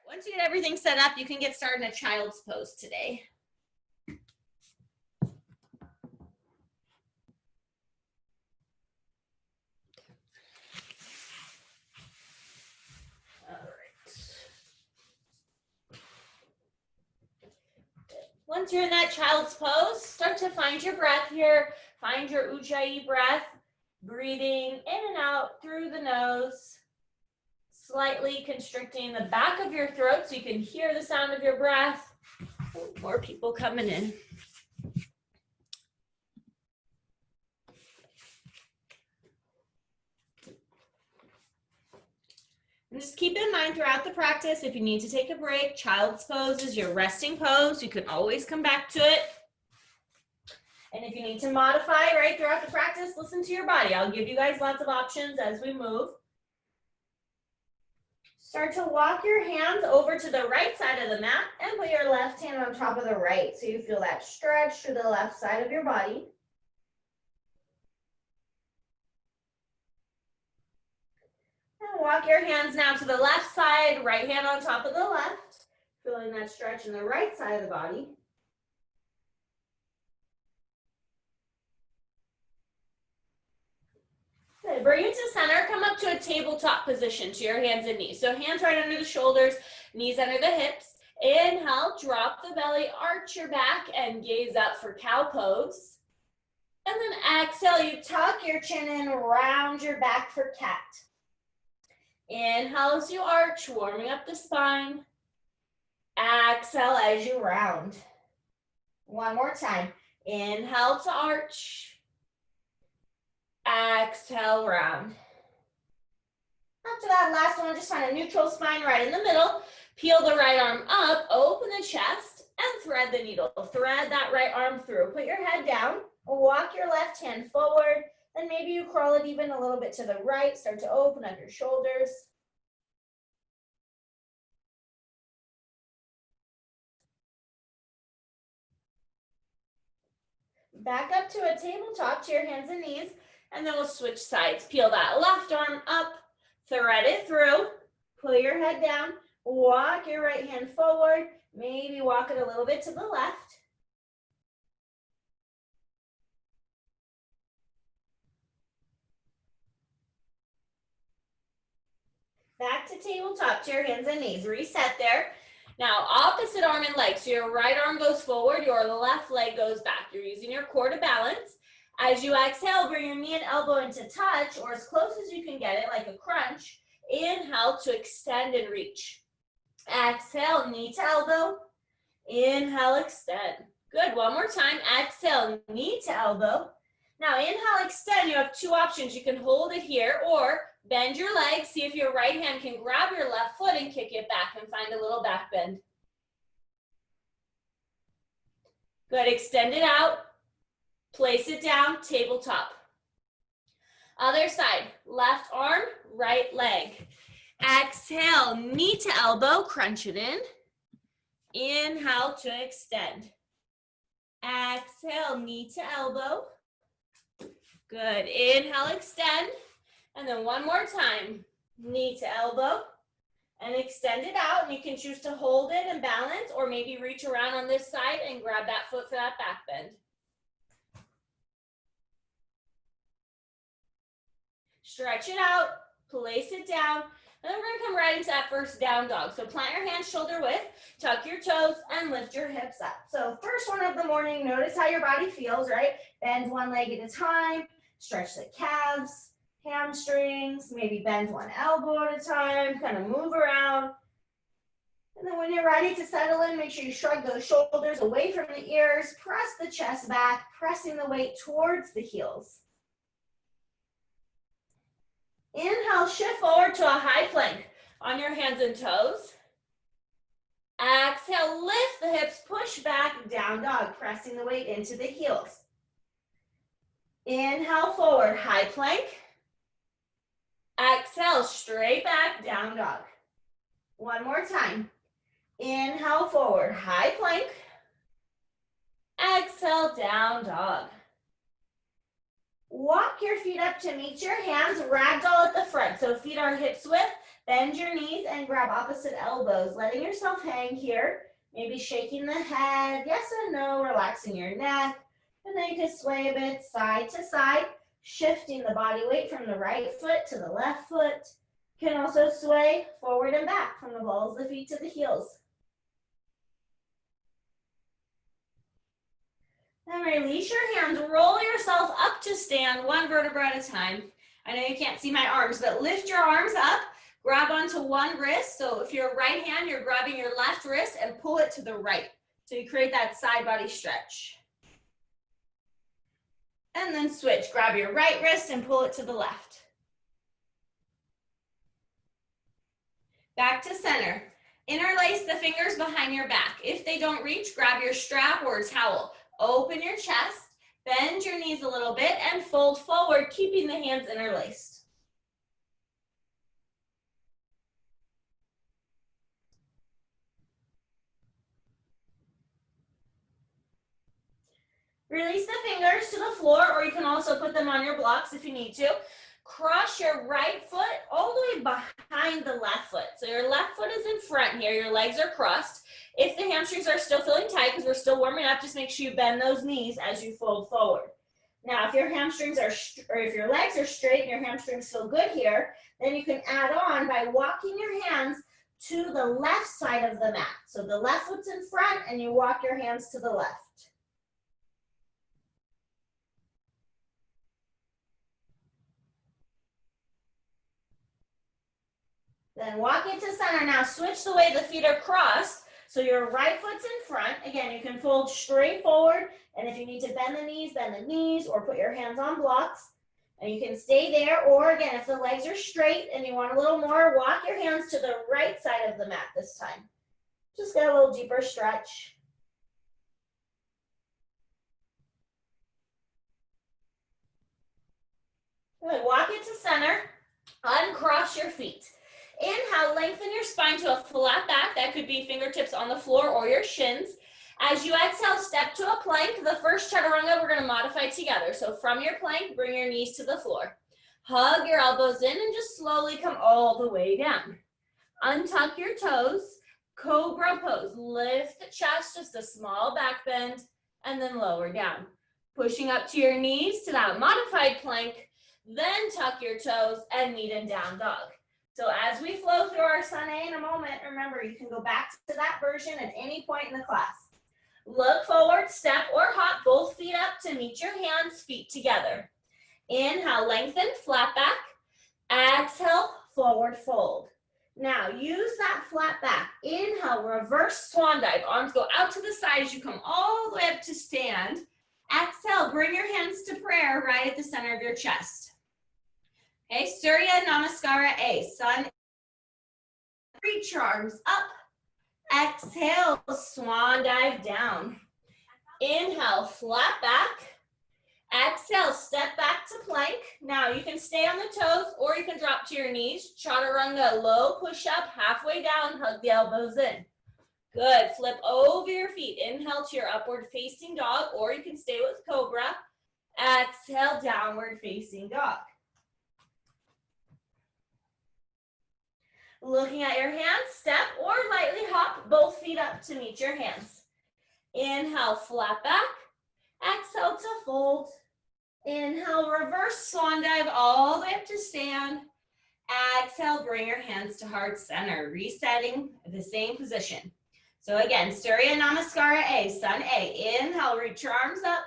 Once you get everything set up, you can get started in a child's pose today. All right. Once you're in that child's pose, start to find your breath here. Find your Ujjayi breath, breathing in and out through the nose, slightly constricting the back of your throat so you can hear the sound of your breath. More people coming in. And just keep in mind throughout the practice, if you need to take a break, child's pose is your resting pose. You can always come back to it. And if you need to modify right throughout the practice, listen to your body. I'll give you guys lots of options as we move. Start to walk your hands over to the right side of the mat and put your left hand on top of the right so you feel that stretch through the left side of your body. And walk your hands now to the left side, right hand on top of the left, feeling that stretch in the right side of the body. Good. Bring it to center. Come up to a tabletop position to your hands and knees. So hands right under the shoulders, knees under the hips. Inhale, drop the belly, arch your back, and gaze up for cow pose. And then exhale, you tuck your chin in, round your back for cat. Inhale as you arch, warming up the spine. Exhale as you round. One more time. Inhale to arch. Exhale, round. After that last one, just find a neutral spine right in the middle. Peel the right arm up, open the chest, and thread the needle. Thread that right arm through. Put your head down, walk your left hand forward, then maybe you crawl it even a little bit to the right. Start to open up your shoulders. Back up to a tabletop to your hands and knees. And then we'll switch sides. Peel that left arm up, thread it through, pull your head down, walk your right hand forward, maybe walk it a little bit to the left. Back to tabletop to your hands and knees. Reset there. Now opposite arm and leg. So your right arm goes forward, your left leg goes back. You're using your core to balance. As you exhale, bring your knee and elbow into touch or as close as you can get it, like a crunch. Inhale to extend and reach. Exhale, knee to elbow. Inhale, extend. Good, one more time. Exhale, knee to elbow. Now inhale, extend. You have two options. You can hold it here or bend your legs. See if your right hand can grab your left foot and kick it back and find a little back bend. Good, extend it out. Place it down, tabletop. Other side, left arm, right leg. Exhale, knee to elbow, crunch it in. Inhale to extend. Exhale, knee to elbow. Good, inhale, extend. And then one more time, knee to elbow. And extend it out, and you can choose to hold it and balance, or maybe reach around on this side and grab that foot for that back bend. Stretch it out, place it down, and then we're gonna come right into that first down dog. So plant your hands shoulder width, tuck your toes, and lift your hips up. So first one of the morning, notice how your body feels, right? Bend one leg at a time, stretch the calves, hamstrings, maybe bend one elbow at a time, kind of move around. And then when you're ready to settle in, make sure you shrug those shoulders away from the ears, press the chest back, pressing the weight towards the heels. Inhale, shift forward to a high plank on your hands and toes. Exhale, lift the hips, push back, down dog, pressing the weight into the heels. Inhale, forward, high plank. Exhale, straight back, down dog. One more time. Inhale, forward, high plank. Exhale, down dog. Walk your feet up to meet your hands, ragdoll at the front. So feet are hips width, Bend your knees and grab opposite elbows, letting yourself hang here. Maybe shaking the head, yes and no, relaxing your neck. And then you can sway a bit side to side, shifting the body weight from the right foot to the left foot. You can also sway forward and back from the balls of the feet to the heels. Then release your hands, roll yourself up to stand, one vertebra at a time. I know you can't see my arms, but lift your arms up, grab onto one wrist. So if you're right hand, you're grabbing your left wrist and pull it to the right. So you create that side body stretch. And then switch, grab your right wrist and pull it to the left. Back to center. Interlace the fingers behind your back. If they don't reach, grab your strap or a towel. Open your chest, bend your knees a little bit, and fold forward, keeping the hands interlaced. Release the fingers to the floor, or you can also put them on your blocks if you need to. Cross your right foot all the way behind the left foot. So your left foot is in front here, your legs are crossed. If the hamstrings are still feeling tight, because we're still warming up, just make sure you bend those knees as you fold forward. Now, if your hamstrings are, or if your legs are straight and your hamstrings feel good here, then you can add on by walking your hands to the left side of the mat. So the left foot's in front and you walk your hands to the left. Then walk into center. Now switch the way the feet are crossed. So your right foot's in front. Again, you can fold straight forward. And if you need to bend the knees, or put your hands on blocks. And you can stay there. Or again, if the legs are straight and you want a little more, walk your hands to the right side of the mat this time. Just get a little deeper stretch. Good. Walk into center. Uncross your feet. Inhale, lengthen your spine to a flat back. That could be fingertips on the floor or your shins. As you exhale, step to a plank. The first chaturanga we're going to modify together. So from your plank, bring your knees to the floor. Hug your elbows in and just slowly come all the way down. Untuck your toes. Cobra pose. Lift the chest, just a small back bend, and then lower down. Pushing up to your knees to that modified plank. Then tuck your toes and meet in down dog. So as we flow through our Sun A in a moment, remember you can go back to that version at any point in the class. Look forward, step or hop, both feet up to meet your hands, feet together. Inhale, lengthen, flat back. Exhale, forward fold. Now use that flat back. Inhale, reverse swan dive. Arms go out to the sides. You come all the way up to stand. Exhale, bring your hands to prayer right at the center of your chest. Okay, Surya Namaskara A, Sun. Reach your arms up. Exhale, swan dive down. Inhale, flat back. Exhale, step back to plank. Now you can stay on the toes or you can drop to your knees. Chaturanga, low push up, halfway down, hug the elbows in. Good, flip over your feet. Inhale to your upward facing dog, or you can stay with cobra. Exhale, downward facing dog. Looking at your hands, step or lightly hop both feet up to meet your hands. Inhale, flat back. Exhale to fold. Inhale, reverse swan dive all the way up to stand. Exhale, bring your hands to heart center, resetting the same position. So again, Surya Namaskara A, Sun A. Inhale, reach your arms up.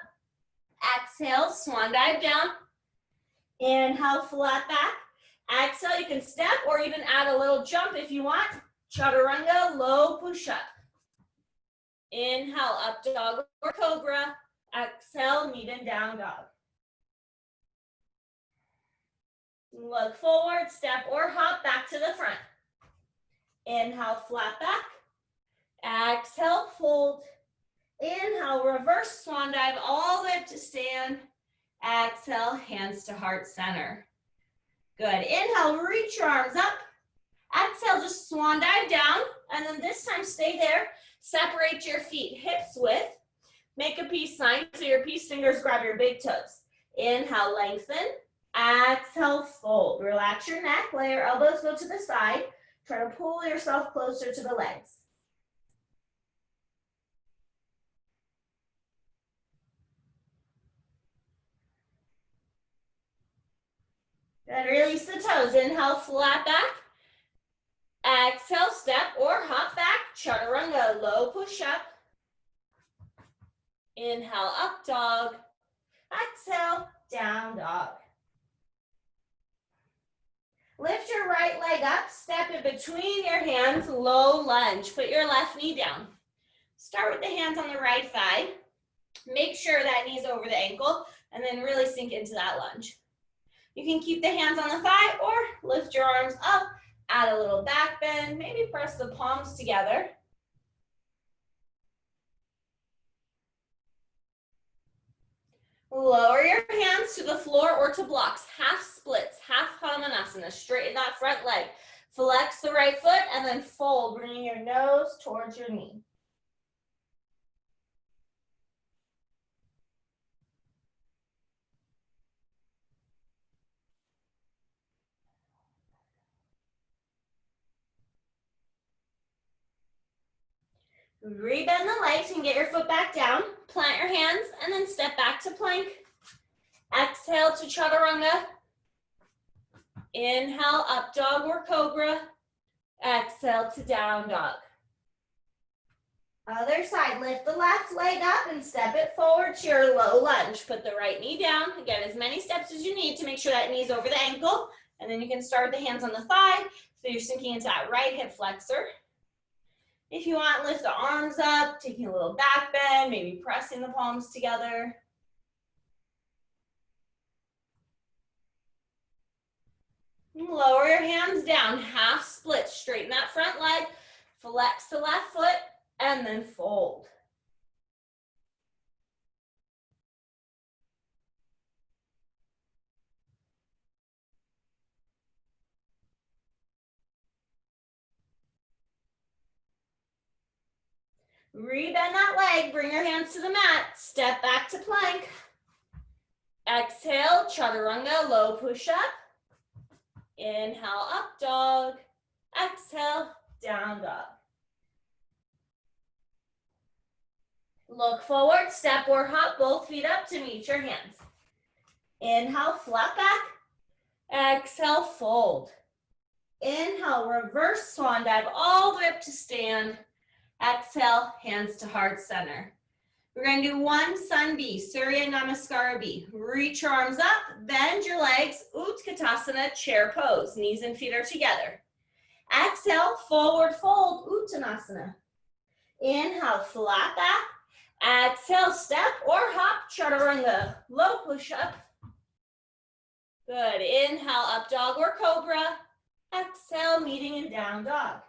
Exhale, swan dive down. Inhale, flat back. Exhale, you can step or even add a little jump if you want. Chaturanga, low push up. Inhale, up dog or cobra. Exhale, meet in down dog. Look forward, step or hop back to the front. Inhale, flat back. Exhale, fold. Inhale, reverse swan dive all the way up to stand. Exhale, hands to heart center. Good. Inhale, reach your arms up. Exhale, just swan dive down. And then this time, stay there. Separate your feet hips width. Make a peace sign. So your peace fingers grab your big toes. Inhale, lengthen. Exhale, fold. Relax your neck, let your elbows go to the side. Try to pull yourself closer to the legs. Then release the toes. Inhale, flat back. Exhale, step or hop back. Chaturanga, low push up. Inhale, up dog. Exhale, down dog. Lift your right leg up, step it between your hands, low lunge. Put your left knee down. Start with the hands on the right thigh. Make sure that knee's over the ankle, and then really sink into that lunge. You can keep the hands on the thigh or lift your arms up, add a little back bend, maybe press the palms together. Lower your hands to the floor or to blocks, half splits, half Hamanasana. Straighten that front leg. Flex the right foot and then fold, bringing your nose towards your knee. Rebend the legs and get your foot back down. Plant your hands and then step back to plank. Exhale to chaturanga. Inhale, up dog or cobra. Exhale to down dog. Other side, lift the left leg up and step it forward to your low lunge. Put the right knee down. Again, as many steps as you need to make sure that knee's over the ankle. And then you can start the hands on the thigh. So you're sinking into that right hip flexor. If you want, lift the arms up, taking a little back bend, maybe pressing the palms together. Lower your hands down, half split, straighten that front leg, flex the left foot, and then fold. Rebend that leg, bring your hands to the mat, step back to plank. Exhale, chaturanga, low push up. Inhale, up dog. Exhale, down dog. Look forward, step or hop, both feet up to meet your hands. Inhale, flat back. Exhale, fold. Inhale, reverse swan dive all the way up to stand. Exhale, hands to heart center. We're going to do one sun B, Surya Namaskara B. Reach your arms up, bend your legs, Utkatasana, chair pose. Knees and feet are together. Exhale, forward fold, Uttanasana. Inhale, flat back. Exhale, step or hop, chaturanga, low push up. Good. Inhale, up dog or cobra. Exhale, meeting in down dog.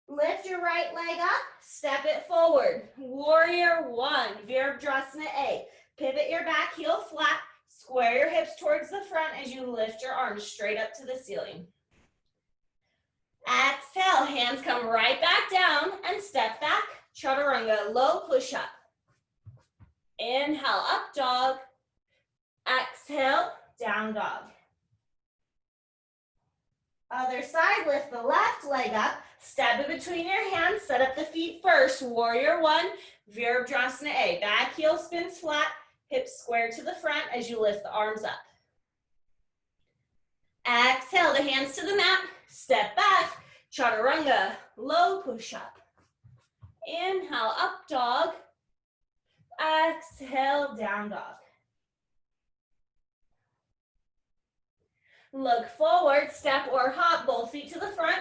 Lift your right leg up, step it forward. Warrior one, Virabhadrasana A. Pivot your back heel flat, square your hips towards the front as you lift your arms straight up to the ceiling. Exhale, hands come right back down and step back, chaturanga, low push up. Inhale, up dog. Exhale, down dog. Other side, lift the left leg up, step it between your hands, set up the feet first. Warrior one, Virabhadrasana A. Back heel spins flat, hips square to the front as you lift the arms up. Exhale, the hands to the mat, step back, chaturanga, low push up. Inhale, up dog. Exhale, down dog. Look forward, step or hop, both feet to the front.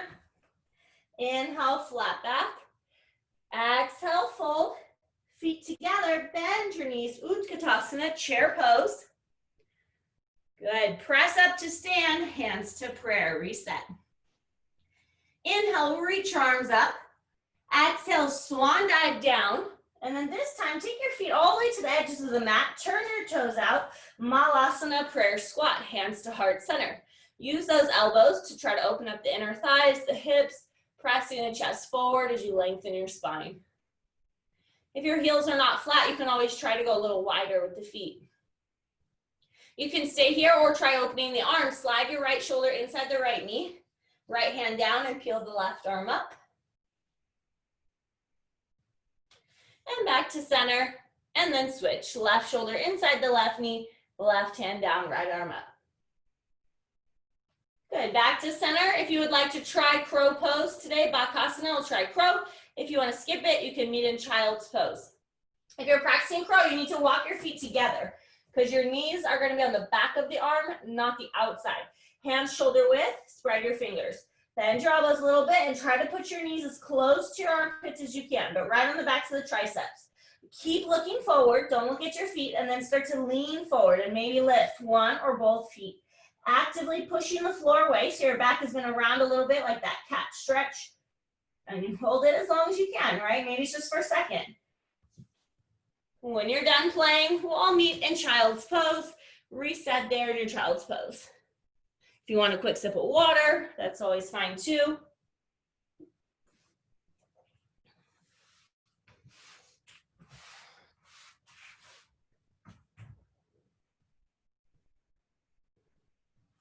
Inhale, flat back. Exhale, fold. Feet together, bend your knees, Utkatasana, chair pose. Good, press up to stand, hands to prayer, reset. Inhale, reach your arms up. Exhale, swan dive down. And then this time, take your feet all the way to the edges of the mat, turn your toes out, Malasana, prayer squat, hands to heart center. Use those elbows to try to open up the inner thighs, the hips, pressing the chest forward as you lengthen your spine. If your heels are not flat, you can always try to go a little wider with the feet. You can stay here or try opening the arms. Slide your right shoulder inside the right knee. Right hand down and peel the left arm up. And back to center. And then switch. Left shoulder inside the left knee. Left hand down, right arm up. Good. Back to center. If you would like to try crow pose today, Bakasana, we'll try crow. If you want to skip it, you can meet in child's pose. If you're practicing crow, you need to walk your feet together because your knees are going to be on the back of the arm, not the outside. Hands shoulder width, spread your fingers. Bend your elbows a little bit and try to put your knees as close to your armpits as you can, but right on the backs of the triceps. Keep looking forward, don't look at your feet, and then start to lean forward and maybe lift one or both feet. Actively pushing the floor away so your back is going to round a little bit like that cat stretch. And you hold it as long as you can, right? Maybe it's just for a second. When you're done playing, we'll all meet in child's pose. Reset there in your child's pose. If you want a quick sip of water, that's always fine too.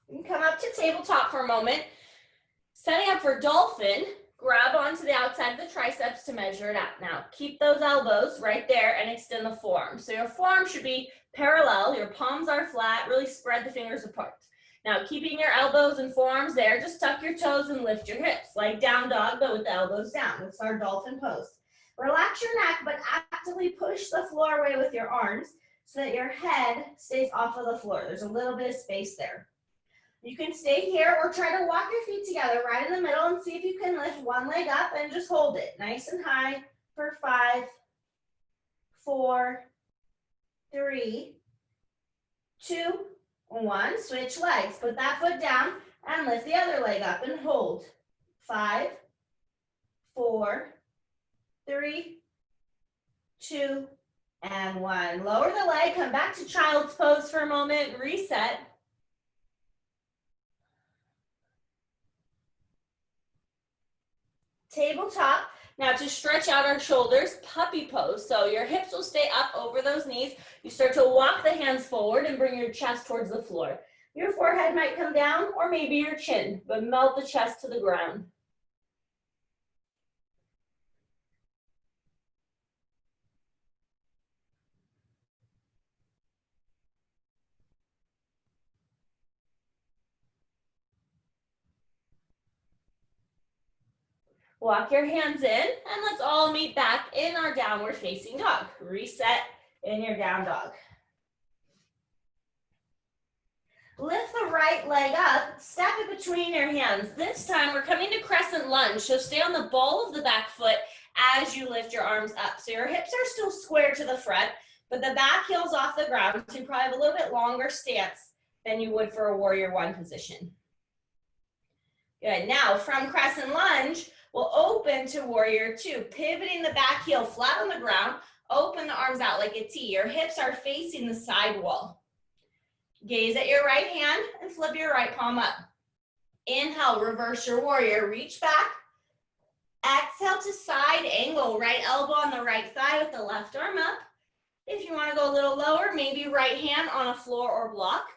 You can come up to tabletop for a moment. Setting up for dolphin, grab onto the outside of the triceps to measure it out. Now, keep those elbows right there and extend the forearm. So your forearm should be parallel, your palms are flat, really spread the fingers apart. Now, keeping your elbows and forearms there, just tuck your toes and lift your hips, like down dog, but with the elbows down. That's our dolphin pose. Relax your neck, but actively push the floor away with your arms so that your head stays off of the floor. There's a little bit of space there. You can stay here or try to walk your feet together right in the middle and see if you can lift one leg up and just hold it nice and high for 5, 4, 3, 2, 1. Switch legs. Put that foot down and lift the other leg up and hold. 5, 4, 3, 2, and 1. Lower the leg. Come back to child's pose for a moment. Reset. Tabletop. Now to stretch out our shoulders, puppy pose. So your hips will stay up over those knees. You start to walk the hands forward and bring your chest towards the floor. Your forehead might come down or maybe your chin, but melt the chest to the ground. Walk your hands in and let's all meet back in our downward facing dog. Reset in your down dog. Lift the right leg up, step it between your hands. This time we're coming to crescent lunge, so stay on the ball of the back foot as you lift your arms up. So your hips are still square to the front, but the back heel's off the ground, so you probably have a little bit longer stance than you would for a warrior one position. Good, now from crescent lunge, we'll open to warrior two, pivoting the back heel flat on the ground, open the arms out like a T. Your hips are facing the side wall. Gaze at your right hand and flip your right palm up. Inhale, reverse your warrior, reach back. Exhale to side angle, right elbow on the right thigh with the left arm up. If you want to go a little lower, maybe right hand on a floor or block.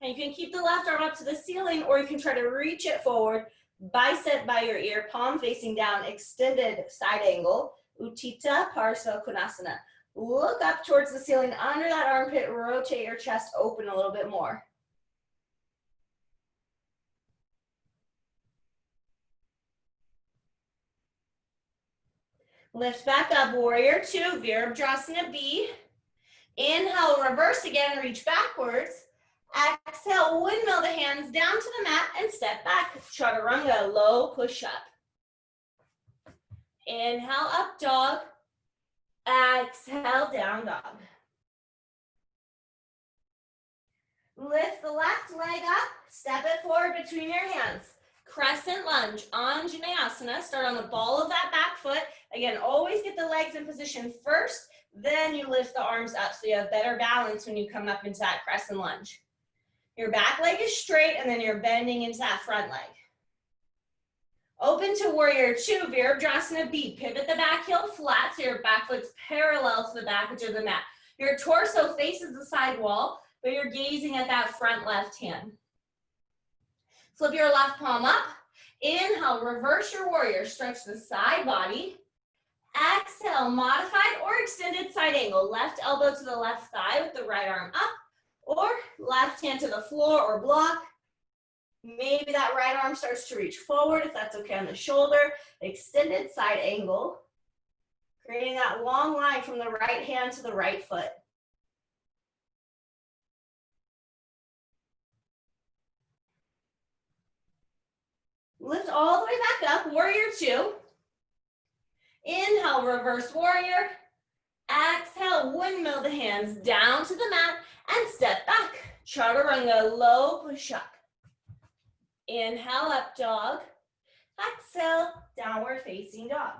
And you can keep the left arm up to the ceiling or you can try to reach it forward, bicep by your ear, palm facing down, extended side angle, Utthita Parsa Konasana. Look up towards the ceiling under that armpit, rotate your chest open a little bit more. Lift back up, warrior two, Virabhadrasana B. Inhale, reverse again, reach backwards. Exhale, windmill the hands down to the mat and step back. Chaturanga, low push up. Inhale, up dog. Exhale, down dog. Lift the left leg up, step it forward between your hands. Crescent lunge, Anjaneyasana. Start on the ball of that back foot. Again, always get the legs in position first, then you lift the arms up so you have better balance when you come up into that crescent lunge. Your back leg is straight and then you're bending into that front leg. Open to warrior two, Virabhadrasana B. Pivot the back heel flat so your back foot's parallel to the back edge of the mat. Your torso faces the side wall. but you're gazing at that front left hand. Flip your left palm up. Inhale, reverse your warrior. Stretch the side body. Exhale, modified or extended side angle. Left elbow to the left thigh with the right arm up, or left hand to the floor or block. Maybe that right arm starts to reach forward if that's okay on the shoulder. Extended side angle, creating that long line from the right hand to the right foot. Lift all the way back up, warrior two. Inhale, reverse warrior. Exhale, windmill the hands down to the mat and step back. Chaturanga, low push up. Inhale, up dog. Exhale, downward facing dog.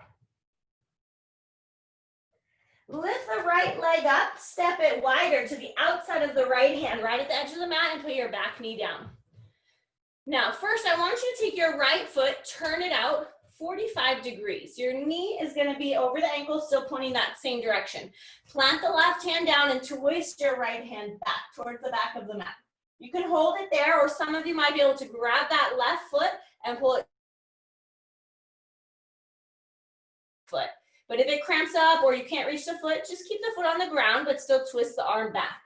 Lift the right leg up, step it wider to the outside of the right hand, right at the edge of the mat, and put your back knee down. Now, first, I want you to take your right foot, turn it out 45 degrees. Your knee is going to be over the ankle, still pointing that same direction. Plant the left hand down and twist your right hand back towards the back of the mat. You can hold it there, or some of you might be able to grab that left foot and pull it. But if it cramps up or you can't reach the foot, just keep the foot on the ground, but still twist the arm back.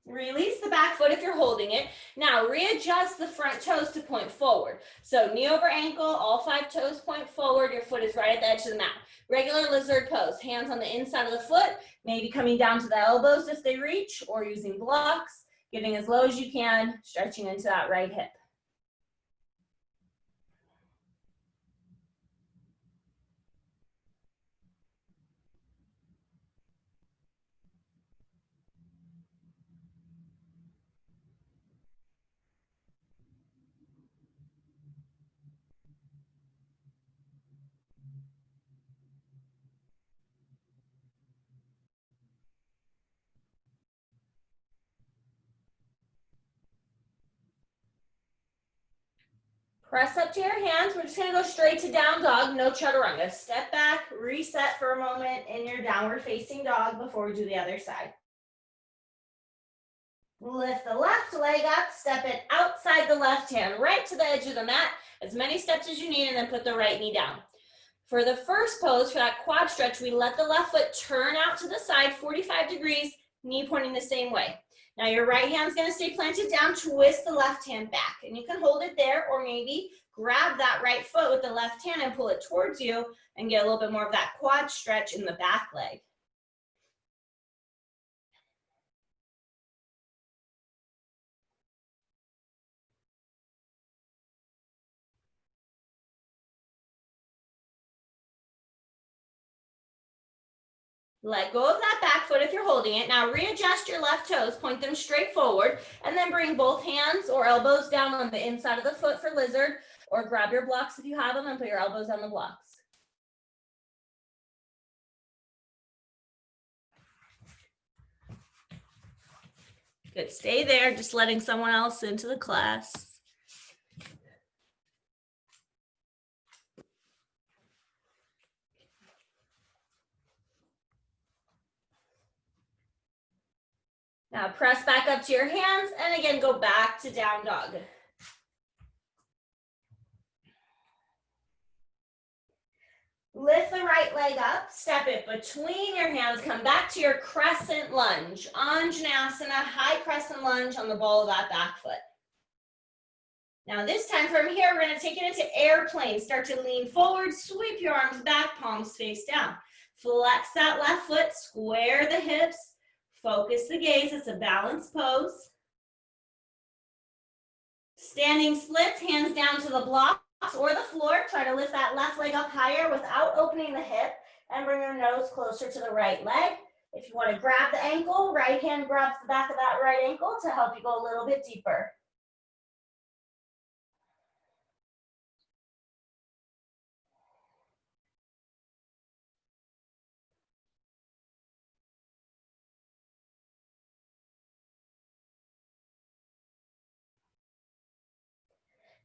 Release the back foot if you're holding it. Now readjust the front toes to point forward. So knee over ankle, all 5 toes point forward. Your foot is right at the edge of the mat. Regular lizard pose, hands on the inside of the foot, maybe coming down to the elbows if they reach, or using blocks, getting as low as you can, stretching into that right hip. Press up to your hands. We're just going to go straight to down dog, no chaturanga. Step back, reset for a moment in your downward facing dog before we do the other side. Lift the left leg up, step it outside the left hand, right to the edge of the mat, as many steps as you need, and then put the right knee down. For the first pose, for that quad stretch, we let the left foot turn out to the side, 45 degrees, knee pointing the same way. Now your right hand's gonna stay planted down, twist the left hand back, and you can hold it there, or maybe grab that right foot with the left hand and pull it towards you and get a little bit more of that quad stretch in the back leg. Let go of that back foot if you're holding it. Now readjust your left toes, point them straight forward, and then bring both hands or elbows down on the inside of the foot for lizard, or grab your blocks if you have them and put your elbows on the blocks. Good, stay there, just letting someone else into the class. Now press back up to your hands and again go back to down dog. Lift the right leg up, step it between your hands, come back to your crescent lunge. Anjaneyasana, high crescent lunge on the ball of that back foot. Now this time from here, we're gonna take it into airplane. Start to lean forward, sweep your arms back, palms face down. Flex that left foot, square the hips, focus the gaze, it's a balanced pose. Standing splits, hands down to the blocks or the floor. Try to lift that left leg up higher without opening the hip and bring your nose closer to the right leg. If you want to grab the ankle, right hand grabs the back of that right ankle to help you go a little bit deeper.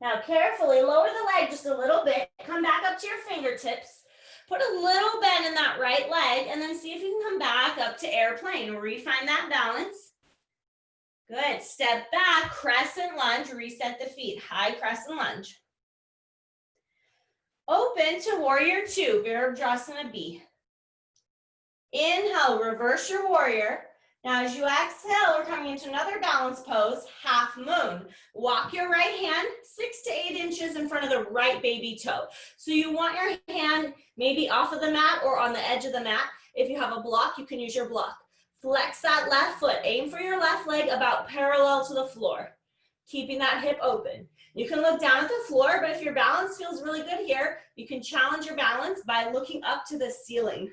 Now carefully lower the leg just a little bit. Come back up to your fingertips. Put a little bend in that right leg and then see if you can come back up to airplane. Refine that balance. Good. Step back, crescent lunge, reset the feet. High crescent lunge. Open to warrior two, Virabhadrasana B. Inhale, reverse your warrior. Now as you exhale, we're coming into another balance pose, half moon. Walk your right hand 6 to 8 inches in front of the right baby toe. So you want your hand maybe off of the mat or on the edge of the mat. If you have a block, you can use your block. Flex that left foot. Aim for your left leg about parallel to the floor, keeping that hip open. You can look down at the floor, but if your balance feels really good here, you can challenge your balance by looking up to the ceiling.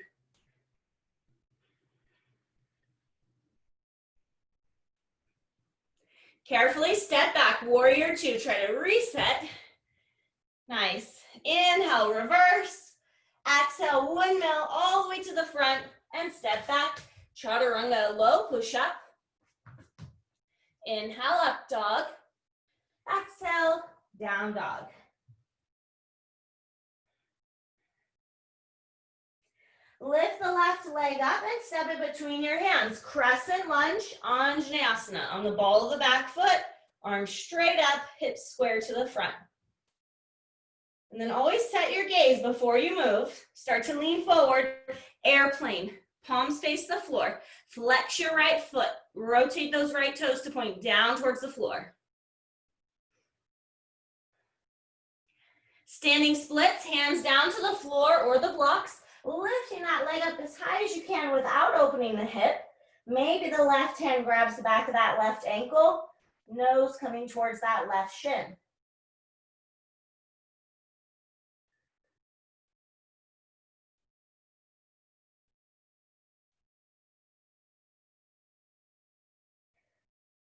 Carefully step back, warrior two, try to reset. Nice. Inhale, reverse. Exhale, windmill all the way to the front and step back. Chaturanga, low push up. Inhale, up dog. Exhale, down dog. Lift the left leg up and step it between your hands. Crescent lunge, Anjaneyasana. On the ball of the back foot, arms straight up, hips square to the front. And then always set your gaze before you move. Start to lean forward, airplane. Palms face the floor. Flex your right foot. Rotate those right toes to point down towards the floor. Standing splits, hands down to the floor or the blocks. Lifting that leg up as high as you can without opening the hip. Maybe the left hand grabs the back of that left ankle. Nose coming towards that left shin.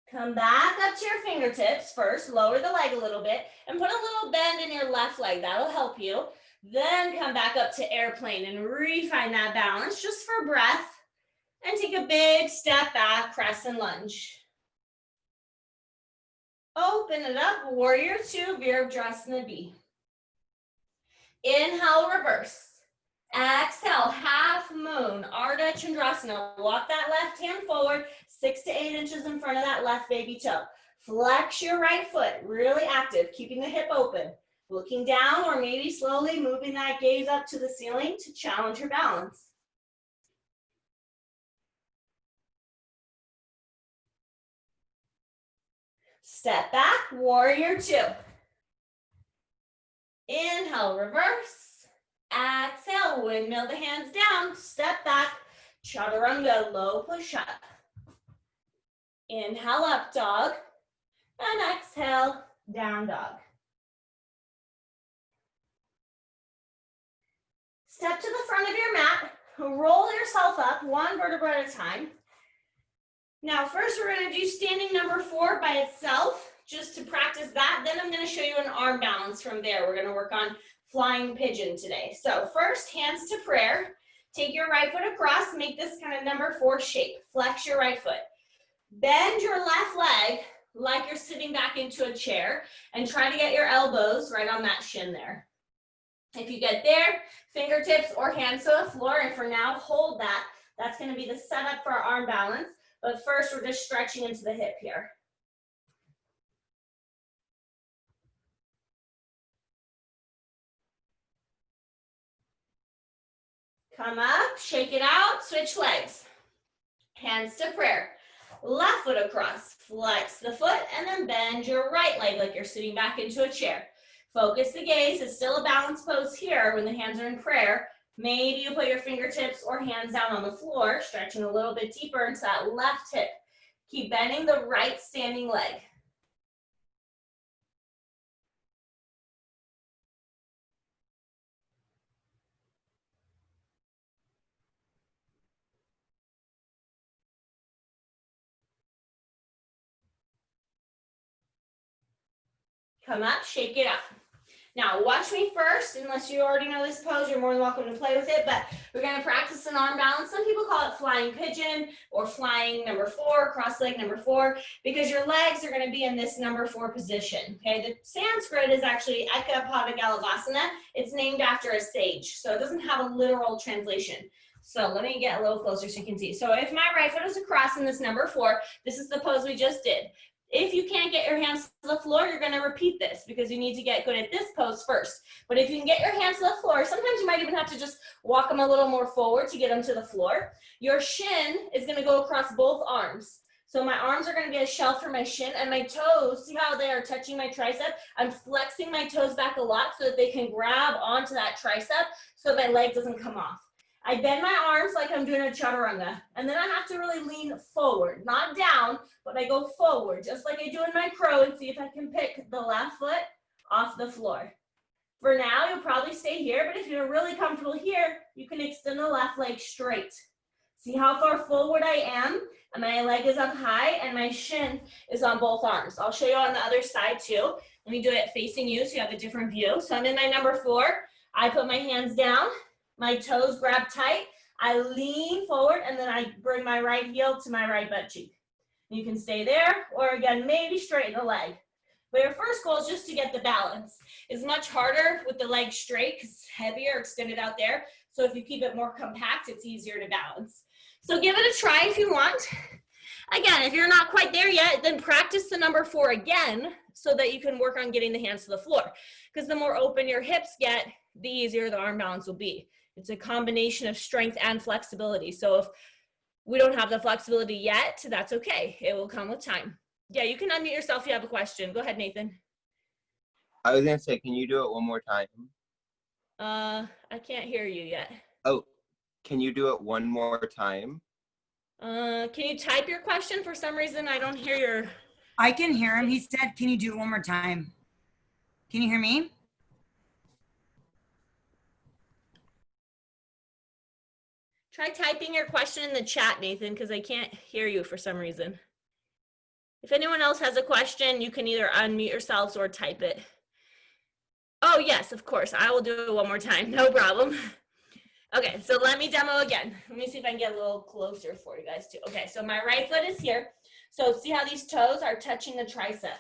Come back up to your fingertips first. Lower the leg a little bit and put a little bend in your left leg. That'll help you. Then come back up to airplane and refine that balance just for breath. And take a big step back, crescent lunge. Open it up, warrior two, Virabhadrasana B. Inhale, reverse. Exhale, half moon, Ardha Chandrasana. Walk that left hand forward, 6 to 8 inches in front of that left baby toe. Flex your right foot, really active, keeping the hip open. Looking down or maybe slowly moving that gaze up to the ceiling to challenge your balance. Step back, warrior two. Inhale, reverse. Exhale, windmill the hands down. Step back, chaturanga, low push up. Inhale, up dog. And exhale, down dog. Step to the front of your mat. Roll yourself up, one vertebra at a time. Now, first we're going to do standing number 4 by itself, just to practice that. Then I'm going to show you an arm balance from there. We're going to work on flying pigeon today. So first, hands to prayer. Take your right foot across, make this kind of number 4 shape. Flex your right foot. Bend your left leg like you're sitting back into a chair and try to get your elbows right on that shin there. If you get there, fingertips or hands to the floor, and for now, hold that. That's going to be the setup for our arm balance. But first, we're just stretching into the hip here. Come up, shake it out, switch legs. Hands to prayer. Left foot across, flex the foot, and then bend your right leg like you're sitting back into a chair. Focus the gaze. It's still a balance pose here when the hands are in prayer. Maybe you put your fingertips or hands down on the floor, stretching a little bit deeper into that left hip. Keep bending the right standing leg. Come up, shake it out. Now watch me first. Unless you already know this pose, you're more than welcome to play with it, but we're going to practice an arm balance. Some people call it flying pigeon or flying number 4, cross leg number 4, because your legs are going to be in this number 4 position. Okay, the Sanskrit is actually Eka Pada Galavasana. It's named after a sage, so it doesn't have a literal translation. So let me get a little closer so you can see. So if my right foot is across in this number 4, this is the pose we just did. If you can't get your hands to the floor, you're going to repeat this because you need to get good at this pose first. But if you can get your hands to the floor, sometimes you might even have to just walk them a little more forward to get them to the floor. Your shin is going to go across both arms. So my arms are going to get a shelf for my shin, and my toes, see how they are touching my tricep? I'm flexing my toes back a lot so that they can grab onto that tricep so my leg doesn't come off. I bend my arms like I'm doing a chaturanga, and then I have to really lean forward, not down, but I go forward, just like I do in my crow, and see if I can pick the left foot off the floor. For now, you'll probably stay here, but if you're really comfortable here, you can extend the left leg straight. See how far forward I am, and my leg is up high, and my shin is on both arms. I'll show you on the other side too. Let me do it facing you so you have a different view. So I'm in my number 4. I put my hands down. My toes grab tight, I lean forward, and then I bring my right heel to my right butt cheek. You can stay there, or again, maybe straighten the leg. But your first goal is just to get the balance. It's much harder with the leg straight because it's heavier, extended out there. So if you keep it more compact, it's easier to balance. So give it a try if you want. Again, if you're not quite there yet, then practice the number 4 again so that you can work on getting the hands to the floor. Because the more open your hips get, the easier the arm balance will be. It's a combination of strength and flexibility. So if we don't have the flexibility yet, that's okay. It will come with time. Yeah, you can unmute yourself if you have a question. Go ahead, Nathan. I was gonna say, can you do it one more time? I can't hear you yet. Oh, can you do it one more time? Can you type your question? For some reason, I don't hear your... I can hear him. He said, can you do it one more time? Can you hear me? Try typing your question in the chat, Nathan, because I can't hear you for some reason. If anyone else has a question, you can either unmute yourselves or type it. Oh, yes, of course. I will do it one more time. No problem. Okay, so let me demo again. Let me see if I can get a little closer for you guys too. Okay, so my right foot is here. So see how these toes are touching the tricep.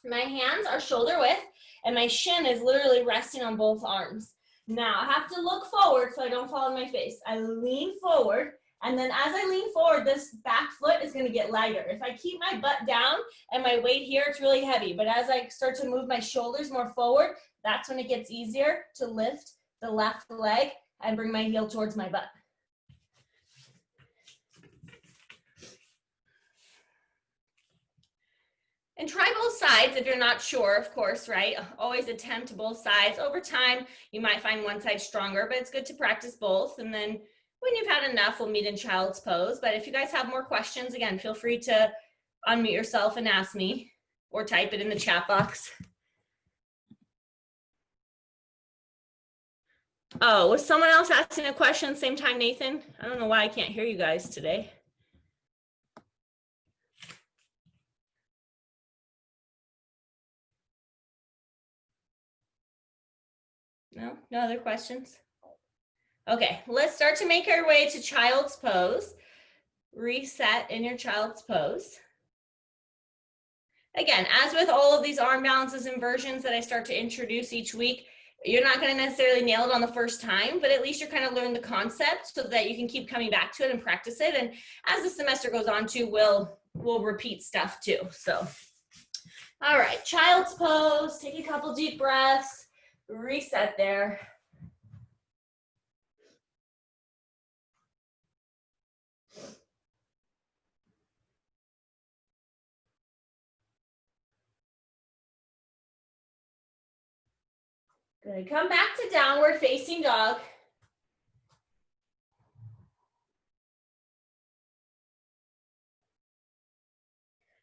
My hands are shoulder width, and my shin is literally resting on both arms. Now I have to look forward so I don't fall on my face. I lean forward, and then as I lean forward, this back foot is gonna get lighter. If I keep my butt down and my weight here, it's really heavy. But as I start to move my shoulders more forward, that's when it gets easier to lift the left leg and bring my heel towards my butt. And try both sides if you're not sure, of course, right? Always attempt both sides. Over time, you might find one side stronger, but it's good to practice both. And then when you've had enough, we'll meet in child's pose. But if you guys have more questions, again, feel free to unmute yourself and ask me or type it in the chat box. Oh, was someone else asking a question same time, Nathan? I don't know why I can't hear you guys today. No other questions? Okay, let's start to make our way to child's pose. Reset in your child's pose. Again, as with all of these arm balances and versions that I start to introduce each week, you're not going to necessarily nail it on the first time, but at least you're kind of learning the concept so that you can keep coming back to it and practice it. And as the semester goes on too, we'll repeat stuff too. So, all right, child's pose, take a couple deep breaths, reset there. Good, come back to downward facing dog.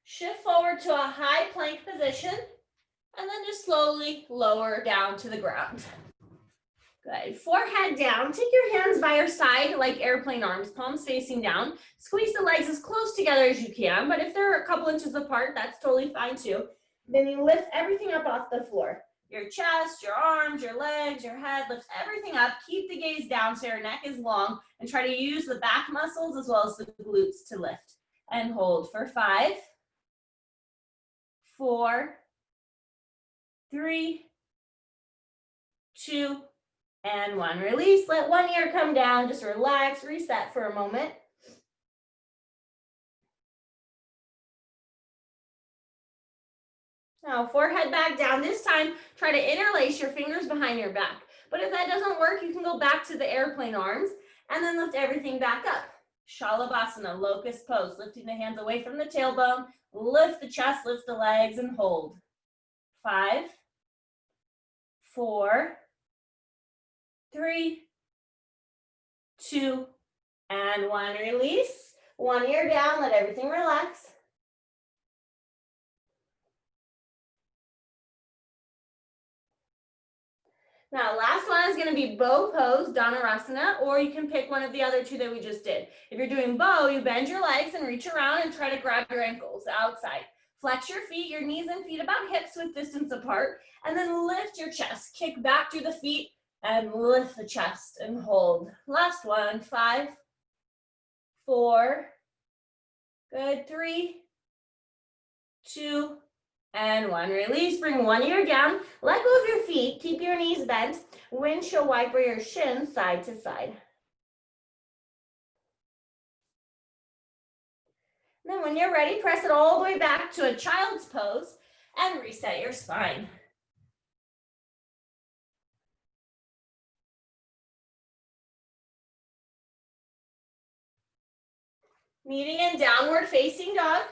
Shift forward to a high plank position, and then just slowly lower down to the ground. Good, forehead down, take your hands by your side like airplane arms, palms facing down. Squeeze the legs as close together as you can, but if they're a couple inches apart, that's totally fine too. Then you lift everything up off the floor. your chest, your arms, your legs, your head. Lift everything up. Keep the gaze down so your neck is long, and try to use the back muscles as well as the glutes to lift. And hold for 5, 4, 3, 2, and 1. Release. Let one ear come down. Just relax, reset for a moment. Now, forehead back down. This time, try to interlace your fingers behind your back. But if that doesn't work, you can go back to the airplane arms and then lift everything back up. Shalabhasana, locust pose, lifting the hands away from the tailbone. Lift the chest, lift the legs, and hold. 5, 4, 3, 2, and 1. Release. One ear down, let everything relax. Now, last one is going to be bow pose, Dhanurasana, or you can pick one of the other two that we just did. If you're doing bow, you bend your legs and reach around and try to grab your ankles outside. Flex your feet, your knees and feet about hips width distance apart, and then lift your chest. Kick back through the feet and lift the chest and hold. Last one, 5, 4, good, 3, 2, and 1. Release, bring one ear down, let go of your feet, keep your knees bent, windshield wiper your shins side to side. Then when you're ready, press it all the way back to a child's pose and reset your spine. Meeting in downward facing dog.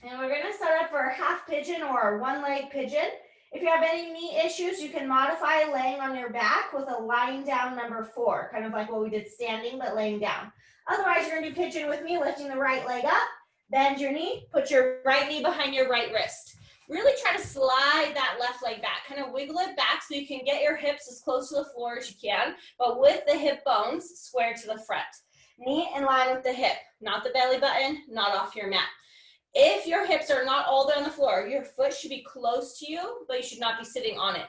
And we're gonna start up for a half pigeon or a one-leg pigeon. If you have any knee issues, you can modify laying on your back with a lying down number 4, kind of like what we did standing, but laying down. Otherwise, you're gonna do pigeon with me, lifting the right leg up, bend your knee, put your right knee behind your right wrist. Really try to slide that left leg back, kind of wiggle it back so you can get your hips as close to the floor as you can, but with the hip bones square to the front. Knee in line with the hip, not the belly button, not off your mat. If your hips are not all the way on the floor, your foot should be close to you, but you should not be sitting on it.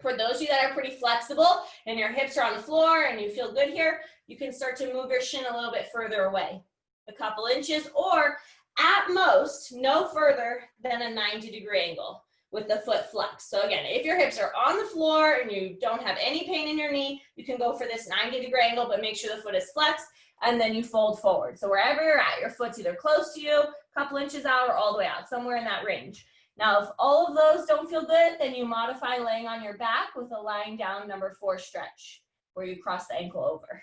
For those of you that are pretty flexible and your hips are on the floor and you feel good here, you can start to move your shin a little bit further away, a couple inches, or at most, no further than a 90-degree angle with the foot flexed. So again, if your hips are on the floor and you don't have any pain in your knee, you can go for this 90-degree angle, but make sure the foot is flexed, and then you fold forward. So wherever you're at, your foot's either close to you, a couple inches out, or all the way out, somewhere in that range. Now, if all of those don't feel good, then you modify laying on your back with a lying down number 4 stretch, where you cross the ankle over.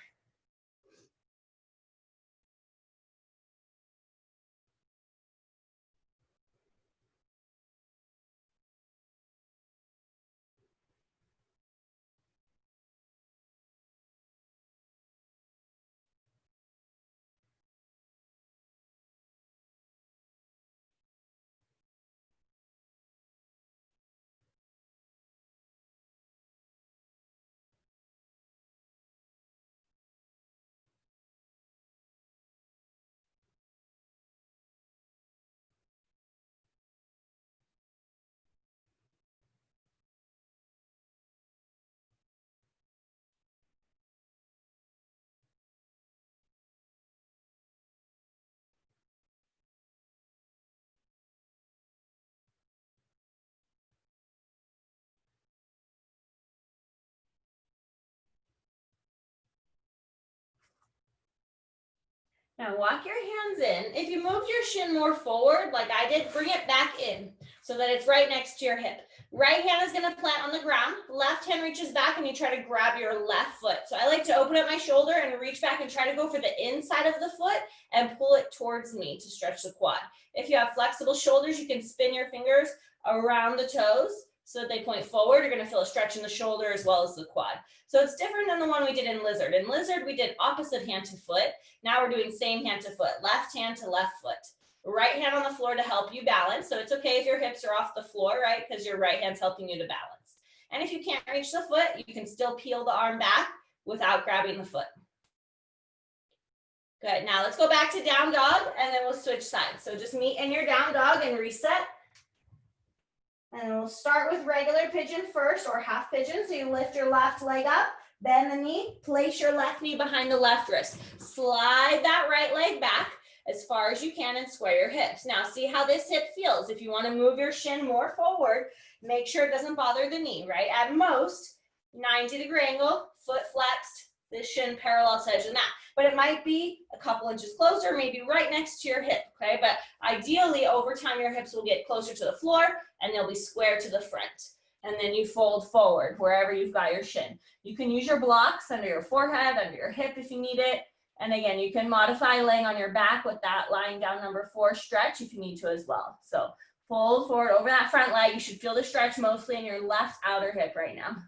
Now walk your hands in. If you moved your shin more forward, like I did, bring it back in so that it's right next to your hip. Right hand is gonna plant on the ground. Left hand reaches back and you try to grab your left foot. So I like to open up my shoulder and reach back and try to go for the inside of the foot and pull it towards me to stretch the quad. If you have flexible shoulders, you can spin your fingers around the toes so that they point forward. You're gonna feel a stretch in the shoulder as well as the quad. So it's different than the one we did in lizard. In lizard, we did opposite hand to foot. Now we're doing same hand to foot, left hand to left foot. Right hand on the floor to help you balance. So it's okay if your hips are off the floor, right? Because your right hand's helping you to balance. And if you can't reach the foot, you can still peel the arm back without grabbing the foot. Good, now let's go back to down dog and then we'll switch sides. So just meet in your down dog and reset. And then we'll start with regular pigeon first, or half pigeon. So you lift your left leg up, bend the knee, place your left knee behind the left wrist. Slide that right leg back as far as you can and square your hips. Now see how this hip feels. If you want to move your shin more forward, make sure it doesn't bother the knee, right? At most, 90-degree angle, foot flexed, this shin parallel to edge of the mat. But it might be a couple inches closer, maybe right next to your hip, okay? But ideally, over time, your hips will get closer to the floor and they'll be square to the front. And then you fold forward wherever you've got your shin. You can use your blocks under your forehead, under your hip if you need it. And again, you can modify laying on your back with that lying down number 4 stretch if you need to as well. So fold forward over that front leg. You should feel the stretch mostly in your left outer hip right now.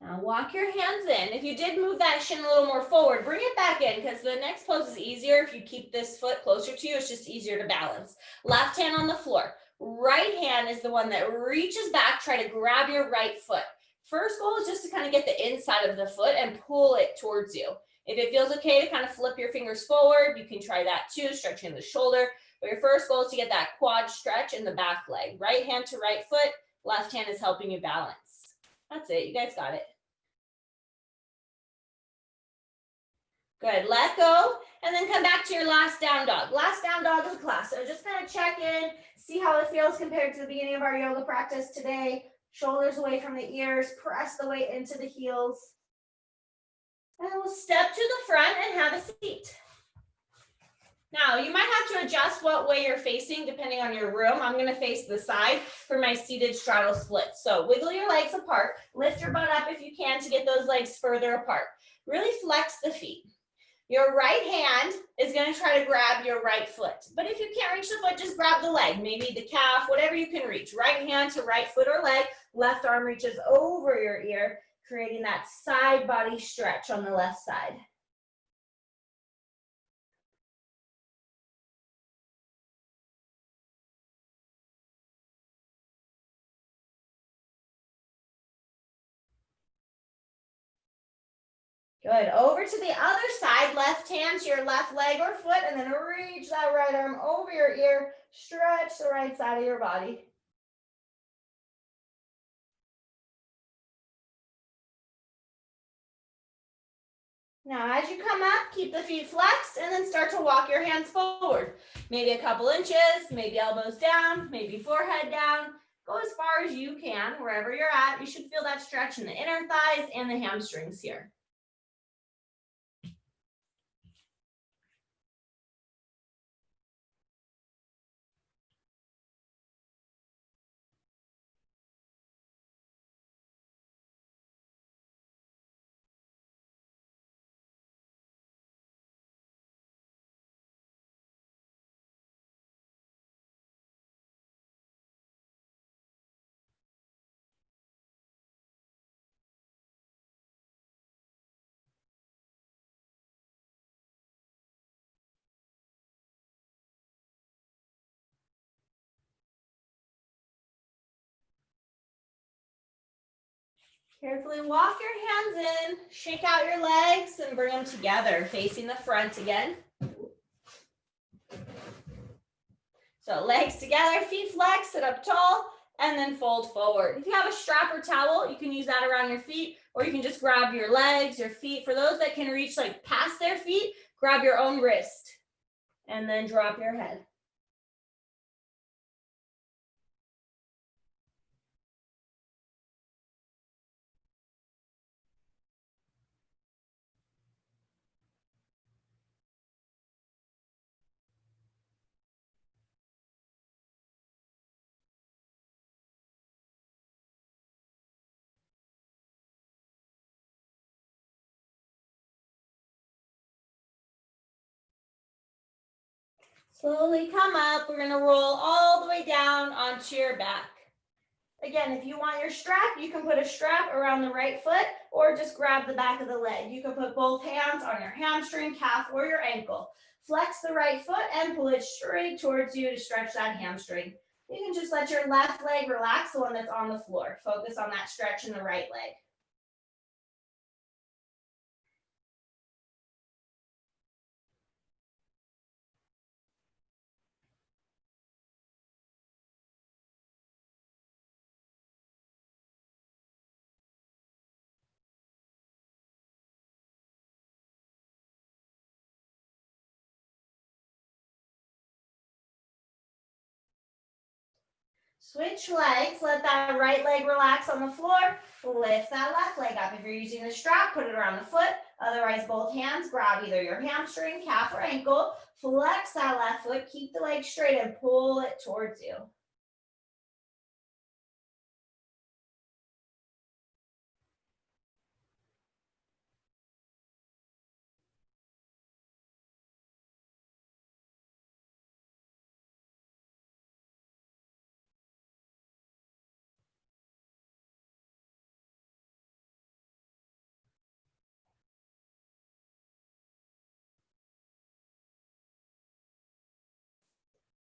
Now walk your hands in. If you did move that shin a little more forward, bring it back in because the next pose is easier. If you keep this foot closer to you, it's just easier to balance. Left hand on the floor. Right hand is the one that reaches back. Try to grab your right foot. First goal is just to kind of get the inside of the foot and pull it towards you. If it feels okay to kind of flip your fingers forward, you can try that too, stretching the shoulder. But your first goal is to get that quad stretch in the back leg. Right hand to right foot. Left hand is helping you balance. That's it. You guys got it. Good. Let go and then come back to your last down dog. Last down dog of the class. So just kind of check in, see how it feels compared to the beginning of our yoga practice today. Shoulders away from the ears. Press the weight into the heels. And we'll step to the front and have a seat. Now, you might have to adjust what way you're facing depending on your room. I'm going to face the side for my seated straddle split. So wiggle your legs apart. Lift your butt up if you can to get those legs further apart. Really flex the feet. Your right hand is going to try to grab your right foot. But if you can't reach the foot, just grab the leg, maybe the calf, whatever you can reach. Right hand to right foot or leg. Left arm reaches over your ear, creating that side body stretch on the left side. Good. Over to the other side, left hand to your left leg or foot, and then reach that right arm over your ear. Stretch the right side of your body. Now, as you come up, keep the feet flexed and then start to walk your hands forward. Maybe a couple inches, maybe elbows down, maybe forehead down. Go as far as you can, wherever you're at. You should feel that stretch in the inner thighs and the hamstrings here. Carefully walk your hands in, shake out your legs and bring them together, facing the front again. So legs together, feet flexed, sit up tall, and then fold forward. If you have a strap or towel, you can use that around your feet, or you can just grab your legs, your feet. For those that can reach like past their feet, grab your own wrist and then drop your head. Slowly come up. We're going to roll all the way down onto your back. Again, if you want your strap, you can put a strap around the right foot or just grab the back of the leg. You can put both hands on your hamstring, calf, or your ankle. Flex the right foot and pull it straight towards you to stretch that hamstring. You can just let your left leg relax, the one that's on the floor. Focus on that stretch in the right leg. Switch legs, let that right leg relax on the floor. Lift that left leg up. If you're using the strap, put it around the foot. Otherwise, both hands grab either your hamstring, calf, or ankle. Flex that left foot, keep the leg straight and pull it towards you.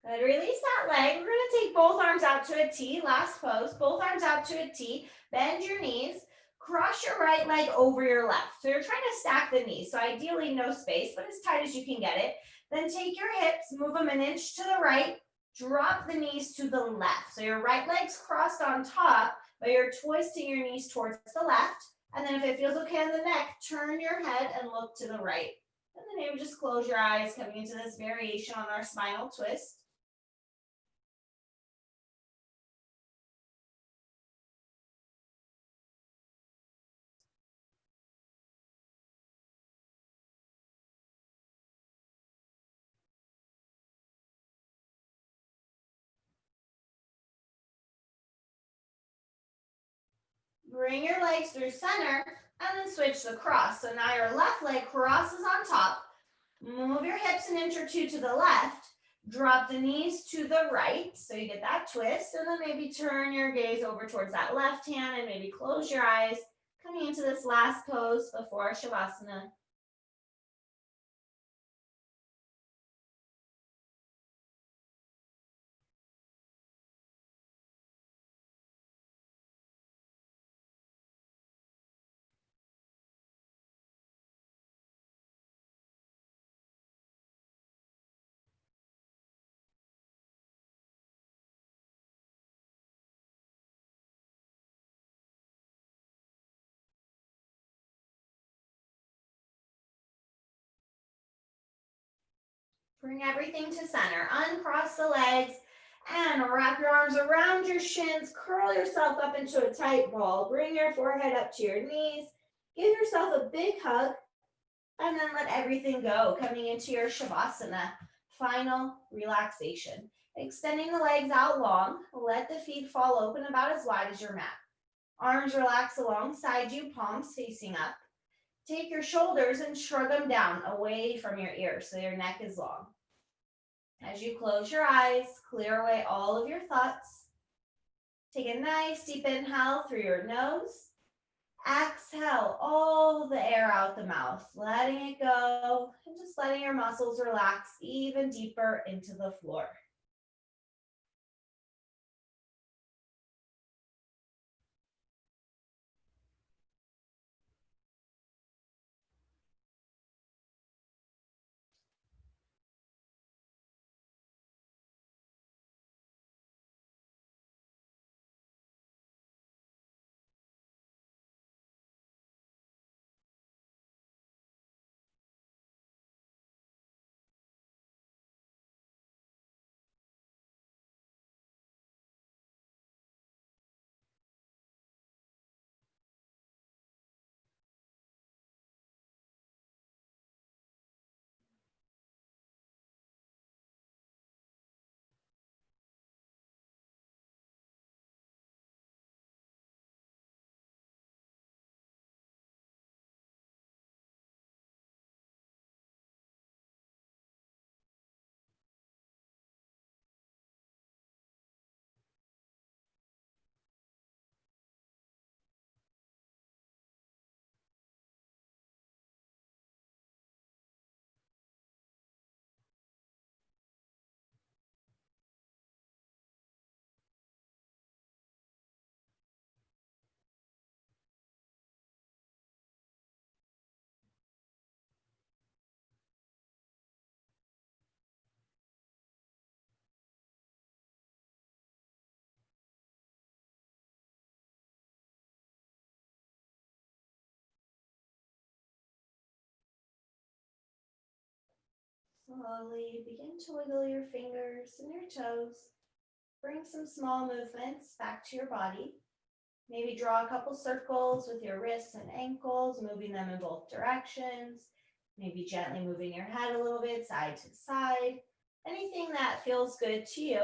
Good. Release that leg. We're going to take both arms out to a T. Last pose. Both arms out to a T. Bend your knees. Cross your right leg over your left. So you're trying to stack the knees. So ideally no space, but as tight as you can get it. Then take your hips, move them an inch to the right. Drop the knees to the left. So your right leg's crossed on top, but you're twisting your knees towards the left. And then if it feels okay on the neck, turn your head and look to the right. And then maybe just close your eyes coming into this variation on our spinal twist. Bring your legs through center and then switch the cross. So now your left leg crosses on top. Move your hips an inch or two to the left. Drop the knees to the right so you get that twist. And then maybe turn your gaze over towards that left hand and maybe close your eyes. Coming into this last pose before Shavasana. Bring everything to center. Uncross the legs and wrap your arms around your shins. Curl yourself up into a tight ball. Bring your forehead up to your knees. Give yourself a big hug and then let everything go. Coming into your Shavasana, final relaxation. Extending the legs out long. Let the feet fall open about as wide as your mat. Arms relax alongside you, palms facing up. Take your shoulders and shrug them down away from your ears so your neck is long. As you close your eyes, clear away all of your thoughts. Take a nice deep inhale through your nose. Exhale all the air out the mouth, letting it go and just letting your muscles relax even deeper into the floor. Slowly begin to wiggle your fingers and your toes. Bring some small movements back to your body. Maybe draw a couple circles with your wrists and ankles, moving them in both directions. Maybe gently moving your head a little bit side to side. Anything that feels good to you.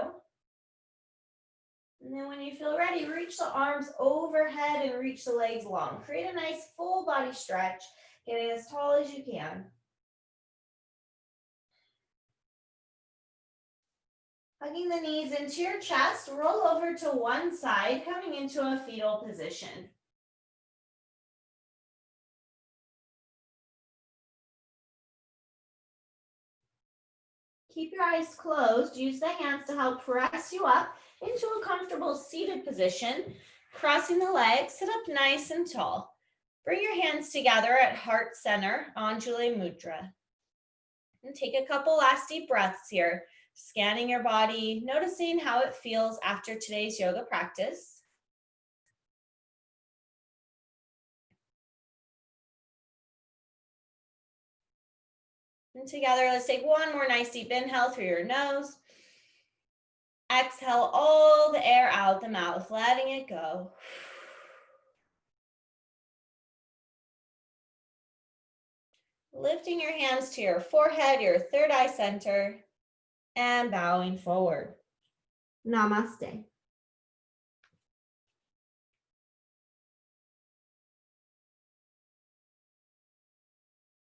And then when you feel ready, reach the arms overhead and reach the legs long. Create a nice full body stretch, getting as tall as you can. Hugging the knees into your chest, roll over to one side, coming into a fetal position. Keep your eyes closed. Use the hands to help press you up into a comfortable seated position. Crossing the legs, sit up nice and tall. Bring your hands together at heart center, Anjali Mudra. And take a couple last deep breaths here, scanning your body, noticing how it feels after today's yoga practice. And together, let's take one more nice deep inhale through your nose. Exhale all the air out the mouth, letting it go. Lifting your hands to your forehead, your third eye center, and bowing forward. Namaste.